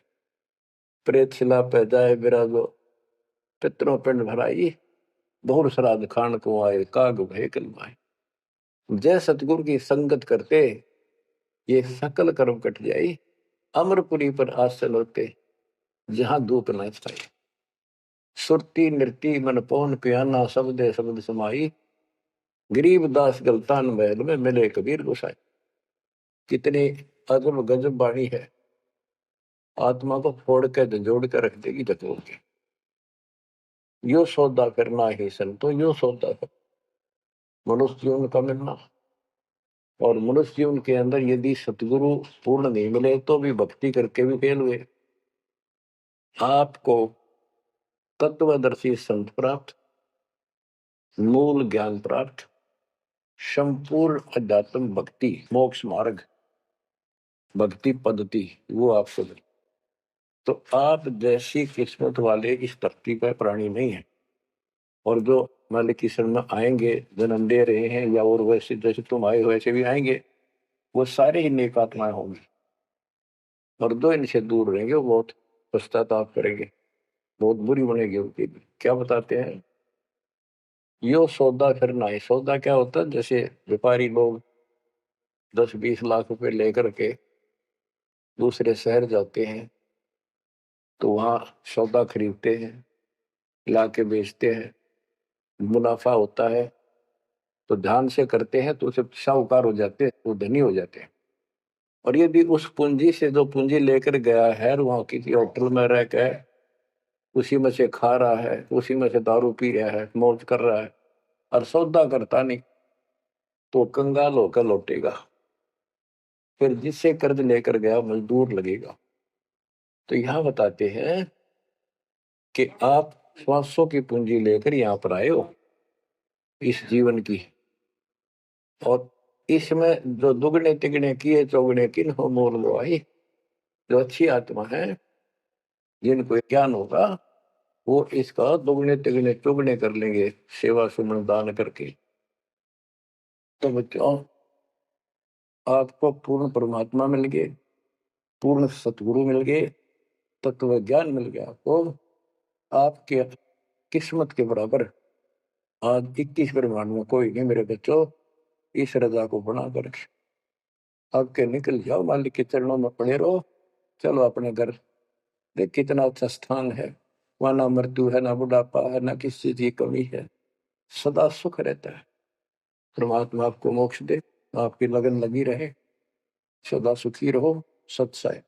प्रेत शिला पे जाए विराजो, पितरों पिंड भराई, बहुर श्राद्ध खान को आए, काग भय कलमाए। जय सतगुरु की संगत करते, ये सकल कर्म कट जाई, अमरपुरी पर आसल होते, जहां धूप न छाई। सुरती नृती मन पवन पियाना, शब्दे शब्द समाई, गरीब दास गलतान महल में मिले कबीर गोसाई। कितनी अजब गजब वाणी है, आत्मा को फोड़ के झंझोड़ के रख देगी जतोड़ के। यो सौदा करना ही संतो, यो सौदा कर मनुष्य जीवन का मिलना। और मनुष्य जीवन के अंदर यदि सतगुरु पूर्ण नहीं मिले तो भी भक्ति करके भी फेल हुए। आपको तत्वदर्शी संत प्राप्त, मूल ज्ञान प्राप्त, संपूर्ण अध्यात्म भक्ति मोक्ष मार्ग भक्ति पद्धति वो आपको मिले। तो आप जैसी किस्मत वाले इस धरती पर प्राणी नहीं है। और जो मालिक की शरण में आएंगे, जन्म दे रहे हैं या और वैसे जैसे तुम आए हो वैसे भी आएंगे, वो सारे ही नेक आत्माएं होंगी। और जो इनसे दूर रहेंगे वो बहुत पश्चाताप करेंगे, बहुत बुरी बनेगी उनकी। क्या बताते हैं, यो सौदा करना है। सौदा क्या होता है, जैसे व्यापारी लोग 10-20 लाख रुपए लेकर के दूसरे शहर जाते हैं तो वहां सौदा खरीदते हैं, ला के बेचते हैं, मुनाफा होता है तो ध्यान से करते हैं तो उसे साहूकार हो जाते हैं, वो धनी हो जाते हैं। और यदि उस पूंजी से जो पूंजी लेकर गया है वहां किसी होटल में रह के उसी में से खा रहा है, उसी में से दारू पी रहा है, मौज कर रहा है और सौदा करता नहीं, तो कंगाल होकर लौटेगा। फिर जिससे कर्ज लेकर गया मजदूर लगेगा। तो यहां बताते हैं कि आप श्वासों की पूंजी लेकर यहां पर आए हो इस जीवन की, और इसमें जो दुगने तिगने किए चौगने किन हो मोल लो आई। जो अच्छी आत्मा है, जिनको ज्ञान होगा, वो इसका दुगने तिगने चौगने कर लेंगे सेवा सुमन दान करके। तो बच्चों, आपको पूर्ण परमात्मा मिल गए, पूर्ण सतगुरु मिल गए, तत्व ज्ञान मिल गया। तो आपके किस्मत के बराबर आज 21 ब्रह्मांड में कोई नहीं मेरे बच्चों। इस रजा को बना कर आपके निकल जाओ, मालिक के चरणों में पड़े रहो, चलो अपने घर। देख कितना अच्छा स्थान है, वहां ना मृत्यु है, ना बुढ़ापा है, ना किसी चीज की कमी है, सदा सुख रहता है। परमात्मा आपको मोक्ष दे, आपकी लगन लगी रहे, सदा सुखी रहो। सत्सय।